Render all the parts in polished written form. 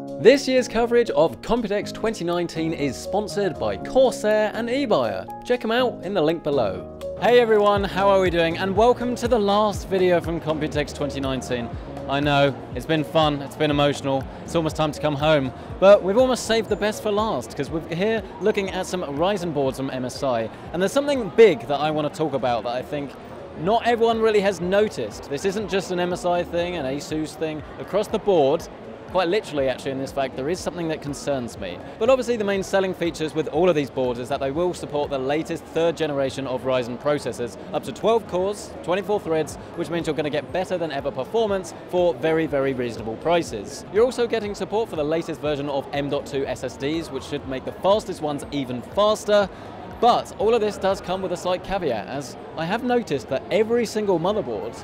This year's coverage of Computex 2019 is sponsored by Corsair and eBuyer. Check them out in the link below. Hey everyone, how are we doing? And welcome to the last video from Computex 2019. I know, it's been fun, it's been emotional, it's almost time to come home, but we've almost saved the best for last because we're here looking at some Ryzen boards from MSI, and there's something big that I want to talk about that I think not everyone really has noticed. This isn't just an MSI thing, an ASUS thing. Across the board, quite literally actually in this fact, there is something that concerns me. But obviously the main selling features with all of these boards is that they will support the latest third generation of Ryzen processors, up to 12 cores, 24 threads, which means you're going to get better than ever performance for very, very reasonable prices. You're also getting support for the latest version of M.2 SSDs, which should make the fastest ones even faster. But all of this does come with a slight caveat, as I have noticed that every single motherboard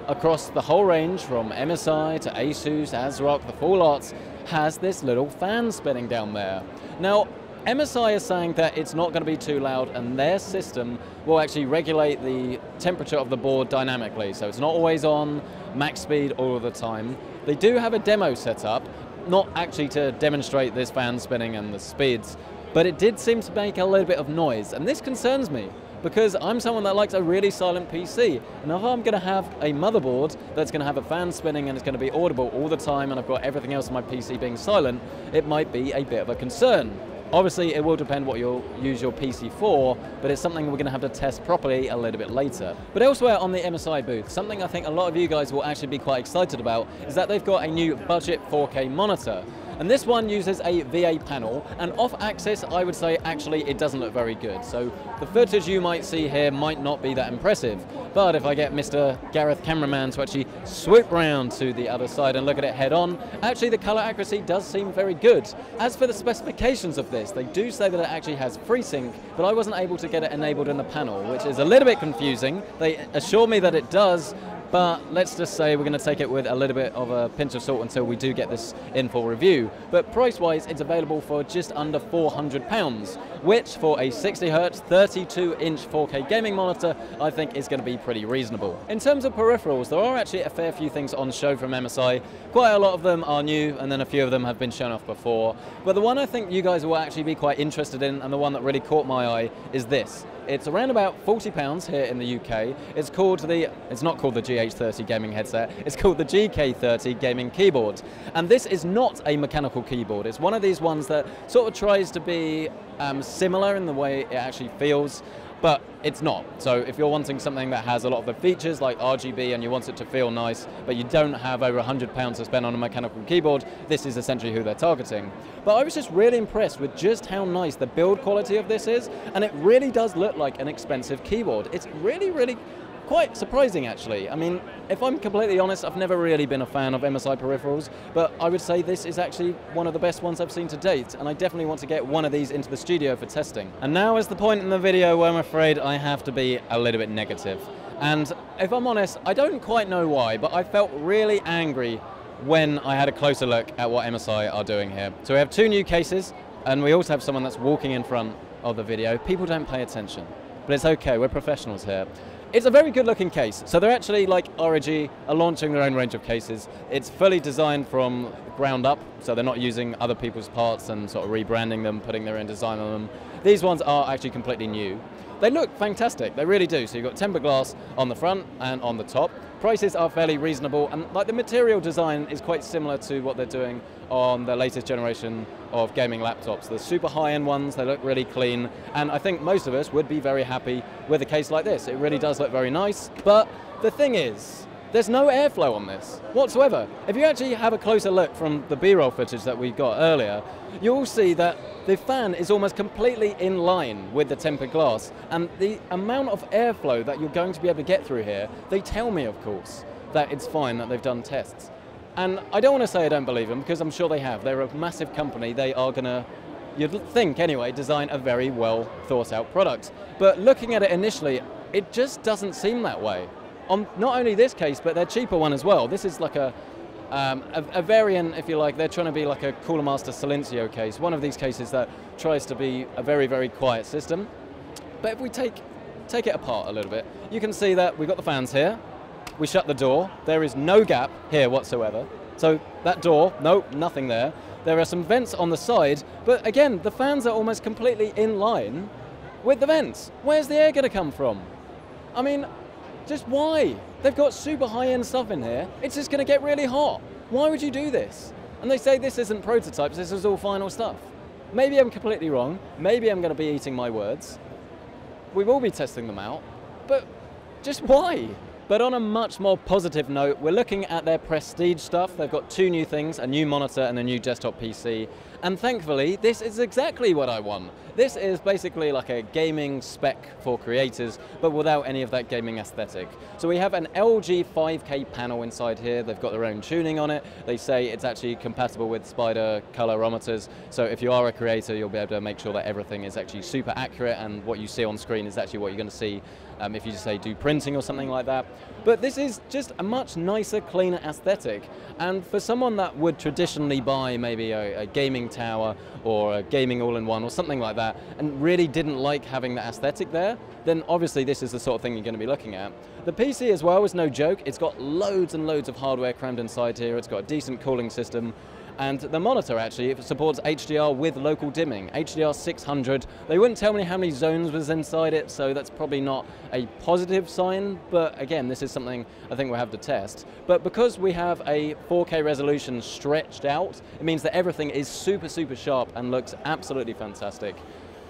across the whole range from MSI to ASUS, ASRock, the full lots, has this little fan spinning down there. Now, MSI is saying that it's not going to be too loud and their system will actually regulate the temperature of the board dynamically, so it's not always on max speed all of the time. They do have a demo set up, not actually to demonstrate this fan spinning and the speeds, but it did seem to make a little bit of noise, and this concerns me because I'm someone that likes a really silent PC, and if I'm going to have a motherboard that's going to have a fan spinning and it's going to be audible all the time and I've got everything else on my PC being silent, it might be a bit of a concern. Obviously it will depend what you'll use your PC for, but it's something we're going to have to test properly a little bit later. But elsewhere on the MSI booth, something I think a lot of you guys will actually be quite excited about is that they've got a new budget 4K monitor. And this one uses a VA panel, and off-axis I would say actually it doesn't look very good. So the footage you might see here might not be that impressive. But if I get Mr. Gareth Cameraman to actually swoop round to the other side and look at it head on, actually the color accuracy does seem very good. As for the specifications of this, they do say that it actually has FreeSync, but I wasn't able to get it enabled in the panel, which is a little bit confusing. They assure me that it does, but let's just say we're going to take it with a little bit of a pinch of salt until we do get this in for review. But price-wise, it's available for just under £400, which for a 60Hz, 32-inch 4K gaming monitor, I think is going to be pretty reasonable. In terms of peripherals, there are actually a fair few things on show from MSI. Quite a lot of them are new, and then a few of them have been shown off before. But the one I think you guys will actually be quite interested in, and the one that really caught my eye, is this. It's around about £40 here in the UK. It's not called the GH30 gaming headset, it's called the GK30 gaming keyboard. And this is not a mechanical keyboard. It's one of these ones that sort of tries to be similar in the way it actually feels, but it's not. So if you're wanting something that has a lot of the features like RGB and you want it to feel nice, but you don't have over £100 to spend on a mechanical keyboard, this is essentially who they're targeting. But I was just really impressed with just how nice the build quality of this is, and it really does look like an expensive keyboard. It's really, really quite surprising actually. I mean, if I'm completely honest, I've never really been a fan of MSI peripherals, but I would say this is actually one of the best ones I've seen to date, and I definitely want to get one of these into the studio for testing. And now is the point in the video where I'm afraid I have to be a little bit negative. And if I'm honest, I don't quite know why, but I felt really angry when I had a closer look at what MSI are doing here. So we have two new cases, and we also have someone that's walking in front of the video. People don't pay attention, but it's okay, we're professionals here. It's a very good looking case. So they're actually, like ROG, are launching their own range of cases. It's fully designed from the ground up, so they're not using other people's parts and sort of rebranding them, putting their own design on them. These ones are actually completely new. They look fantastic, they really do. So you've got tempered glass on the front and on the top. Prices are fairly reasonable, and like the material design is quite similar to what they're doing on the latest generation of gaming laptops. The super high-end ones, they look really clean, and I think most of us would be very happy with a case like this. It really does look very nice, but the thing is, there's no airflow on this whatsoever. If you actually have a closer look from the B-roll footage that we got earlier, you'll see that the fan is almost completely in line with the tempered glass, and the amount of airflow that you're going to be able to get through here, they tell me, of course, that it's fine, that they've done tests. And I don't want to say I don't believe them, because I'm sure they have. They're a massive company. They are going to, you'd think anyway, design a very well thought out product. But looking at it initially, it just doesn't seem that way. On not only this case, but their cheaper one as well. This is like a variant, if you like. They're trying to be like a Cooler Master Silencio case, one of these cases that tries to be a very, very quiet system. But if we take it apart a little bit, you can see that we've got the fans here. We shut the door. There is no gap here whatsoever. So that door, nope, nothing there. There are some vents on the side, but again, the fans are almost completely in line with the vents. Where's the air going to come from? I mean, just why? They've got super high-end stuff in here. It's just going to get really hot. Why would you do this? And they say this isn't prototypes, this is all final stuff. Maybe I'm completely wrong. Maybe I'm going to be eating my words. We will be testing them out, but just why? But on a much more positive note, we're looking at their prestige stuff. They've got 2 new things, a new monitor and a new desktop PC. And thankfully, this is exactly what I want. This is basically like a gaming spec for creators, but without any of that gaming aesthetic. So we have an LG 5K panel inside here. They've got their own tuning on it. They say it's actually compatible with Spider colorimeters. So if you are a creator, you'll be able to make sure that everything is actually super accurate and what you see on screen is actually what you're going to see if you just say do printing or something like that. But this is just a much nicer, cleaner aesthetic. And for someone that would traditionally buy maybe a gaming tower or a gaming all-in-one or something like that and really didn't like having the aesthetic there, then obviously this is the sort of thing you're going to be looking at. The PC as well is no joke. It's got loads and loads of hardware crammed inside here. It's got a decent cooling system. And the monitor actually supports HDR with local dimming, HDR 600. They wouldn't tell me how many zones was inside it, so that's probably not a positive sign, but again, this is something I think we'll have to test. But because we have a 4K resolution stretched out, it means that everything is super, super sharp and looks absolutely fantastic.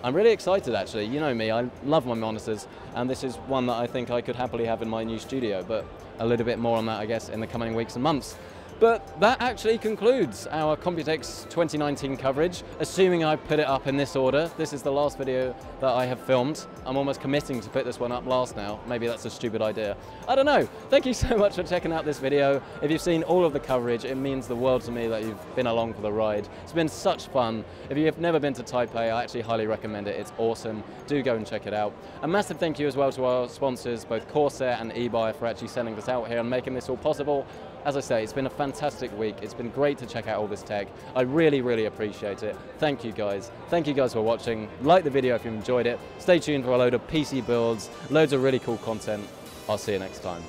I'm really excited actually. You know me, I love my monitors, and this is one that I think I could happily have in my new studio, but a little bit more on that, I guess, in the coming weeks and months. But that actually concludes our Computex 2019 coverage, assuming I put it up in this order. This is the last video that I have filmed. I'm almost committing to put this one up last now. Maybe that's a stupid idea. I don't know. Thank you so much for checking out this video. If you've seen all of the coverage, it means the world to me that you've been along for the ride. It's been such fun. If you have never been to Taipei, I actually highly recommend it. It's awesome. Do go and check it out. A massive thank you as well to our sponsors, both Corsair and eBuyer, for actually sending this out here and making this all possible. As I say, it's been a fantastic week. It's been great to check out all this tech. I really, really appreciate it. Thank you guys. Thank you guys for watching. Like the video if you enjoyed it. Stay tuned for a load of PC builds, loads of really cool content. I'll see you next time.